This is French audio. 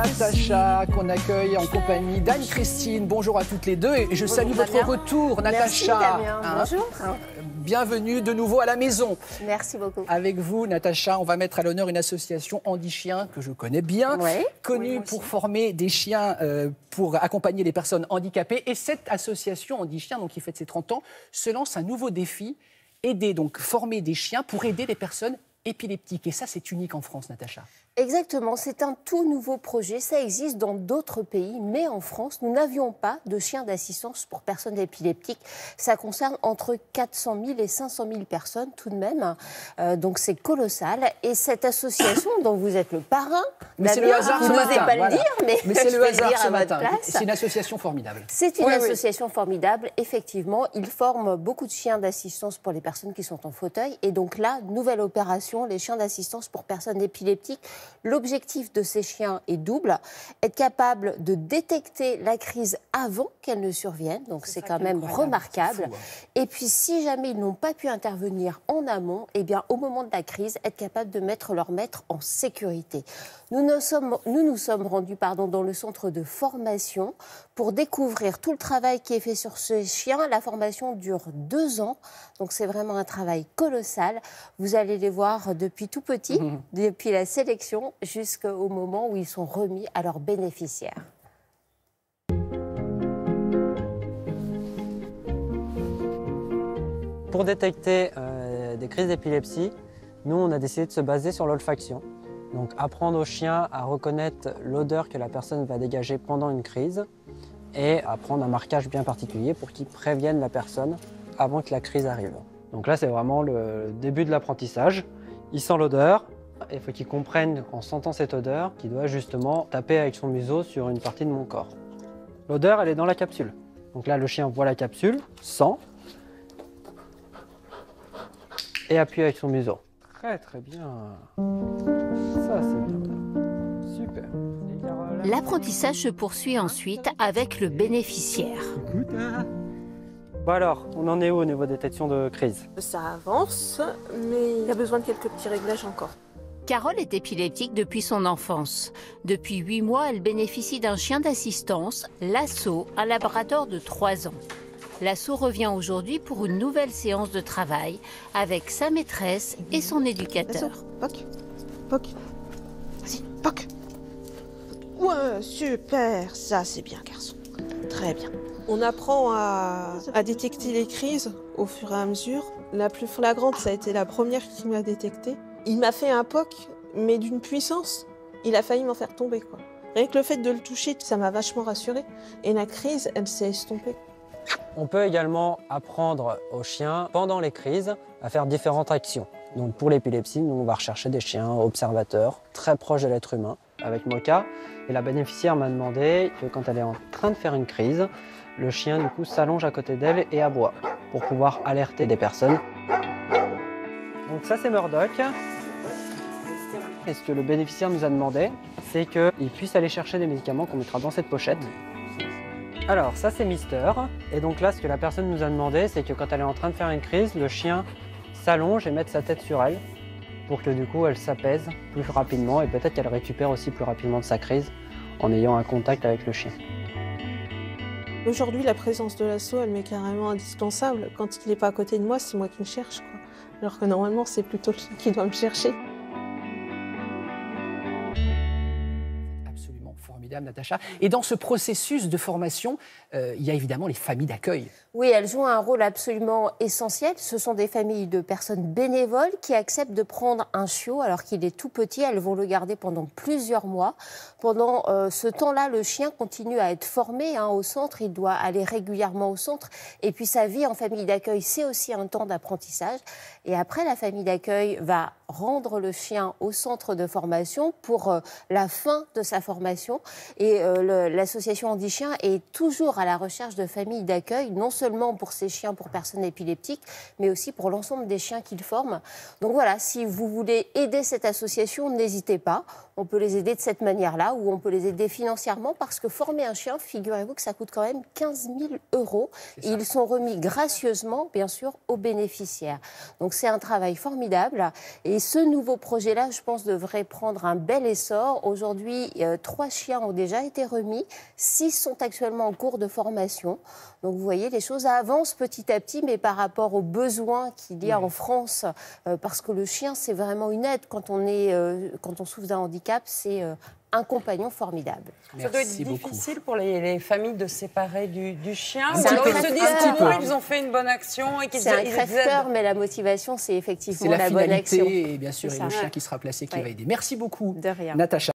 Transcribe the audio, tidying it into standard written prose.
Natacha, qu'on accueille en compagnie d'Anne-Christine. Bonjour à toutes les deux et je salue votre retour, Natacha. Merci, Damien. Bonjour. Bienvenue de nouveau à la maison. Merci beaucoup. Avec vous, Natacha, on va mettre à l'honneur une association Handy Chiens que je connais bien, connue pour former des chiens pour accompagner les personnes handicapées. Et cette association Handy Chiens, donc qui fête ses 30 ans, se lance un nouveau défi, former des chiens pour aider les personnes épileptiques. Et ça, c'est unique en France, Natacha. Exactement, c'est un tout nouveau projet. Ça existe dans d'autres pays, mais en France, nous n'avions pas de chiens d'assistance pour personnes épileptiques. Ça concerne entre 400 000 et 500 000 personnes tout de même. Donc c'est colossal. Et cette association dont vous êtes le parrain, mais c'est le hasard ce matin. Vous n'osez pas le dire, mais c'est le hasard ce matin. C'est une association formidable. C'est une association formidable, effectivement. Ils forment beaucoup de chiens d'assistance pour les personnes qui sont en fauteuil. Et donc là, nouvelle opération, les chiens d'assistance pour personnes épileptiques. L'objectif de ces chiens est double, être capable de détecter la crise avant qu'elle ne survienne, donc c'est quand même remarquable. Fou, hein. Et puis si jamais ils n'ont pas pu intervenir en amont, eh bien au moment de la crise, être capable de mettre leur maître en sécurité. Nous nous sommes rendus dans le centre de formation pour découvrir tout le travail qui est fait sur ces chiens. La formation dure 2 ans, donc c'est vraiment un travail colossal. Vous allez les voir depuis tout petit, depuis la sélection jusqu'au moment où ils sont remis à leurs bénéficiaires. Pour détecter des crises d'épilepsie, nous, on a décidé de se baser sur l'olfaction. Donc, apprendre aux chiens à reconnaître l'odeur que la personne va dégager pendant une crise et apprendre un marquage bien particulier pour qu'ils préviennent la personne avant que la crise arrive. Donc là, c'est vraiment le début de l'apprentissage. Il sent l'odeur. Il faut qu'il comprenne, en sentant cette odeur, qu'il doit justement taper avec son museau sur une partie de mon corps. L'odeur, elle est dans la capsule. Donc là, le chien voit la capsule, sent, et appuie avec son museau. Très très bien. Ça, c'est bien. Super. L'apprentissage se poursuit ensuite avec le bénéficiaire. Bon alors, on en est où au niveau des détection de crise? Ça avance, mais il y a besoin de quelques petits réglages encore. Carole est épileptique depuis son enfance. Depuis 8 mois, elle bénéficie d'un chien d'assistance, Lasso, un labrador de 3 ans. Lasso revient aujourd'hui pour une nouvelle séance de travail avec sa maîtresse et son éducateur. Lasso, poc, poc. Vas-y, poc. Ouais, super, ça c'est bien garçon. Très bien. On apprend à détecter les crises au fur et à mesure. La plus flagrante, ça a été la première qui m'a détectée. Il m'a fait un POC, mais d'une puissance, il a failli m'en faire tomber, quoi. Rien que le fait de le toucher, ça m'a vachement rassurée. Et la crise, elle s'est estompée. On peut également apprendre aux chiens, pendant les crises, à faire différentes actions. Donc pour l'épilepsie, nous on va rechercher des chiens observateurs, très proches de l'être humain, avec Mocha. Et la bénéficiaire m'a demandé que quand elle est en train de faire une crise, le chien du coup s'allonge à côté d'elle et aboie, pour pouvoir alerter des personnes. Donc ça c'est Murdoch. Et ce que le bénéficiaire nous a demandé, c'est qu'il puisse aller chercher des médicaments qu'on mettra dans cette pochette. Alors ça c'est Mister. Et donc là ce que la personne nous a demandé, c'est que quand elle est en train de faire une crise, le chien s'allonge et mette sa tête sur elle pour que du coup elle s'apaise plus rapidement et peut-être qu'elle récupère aussi plus rapidement de sa crise en ayant un contact avec le chien. Aujourd'hui, la présence de Lasso, elle m'est carrément indispensable. Quand il n'est pas à côté de moi, c'est moi qui le cherche, quoi. Alors que normalement, c'est plutôt lui qui doit me chercher. Absolument formidable, Natacha. Et dans ce processus de formation, il y a évidemment les familles d'accueil. Oui, elles jouent un rôle absolument essentiel. Ce sont des familles de personnes bénévoles qui acceptent de prendre un chiot alors qu'il est tout petit. Elles vont le garder pendant plusieurs mois. Pendant ce temps-là, le chien continue à être formé au centre. Il doit aller régulièrement au centre. Et puis sa vie en famille d'accueil, c'est aussi un temps d'apprentissage. Et après, la famille d'accueil va rendre le chien au centre de formation pour la fin de sa formation. Et l'association Handy Chiens est toujours à la recherche de familles d'accueil, non seulement pour ces chiens pour personnes épileptiques, mais aussi pour l'ensemble des chiens qu'ils forment. Donc voilà, si vous voulez aider cette association, n'hésitez pas. On peut les aider de cette manière-là, ou on peut les aider financièrement, parce que former un chien, figurez-vous que ça coûte quand même 15 000 €. Et ils sont remis gracieusement, bien sûr, aux bénéficiaires. Donc c'est un travail formidable. Et ce nouveau projet-là, je pense, devrait prendre un bel essor. Aujourd'hui, 3 chiens ont déjà été remis, 6 sont actuellement en cours de formation. Donc vous voyez, les choses avancent petit à petit, mais par rapport aux besoins qu'il y a en France, parce que le chien, c'est vraiment une aide. Quand on souffre d'un handicap, c'est un compagnon formidable. Ça doit être difficile pour les familles de se séparer du chien. Ils se disent qu'ils ont fait une bonne action et qu'ils c'est un crève-cœur, mais la motivation, c'est effectivement la bonne action. Et bien sûr, et le chien qui sera placé, qui va aider. Merci beaucoup, de rien. Natacha.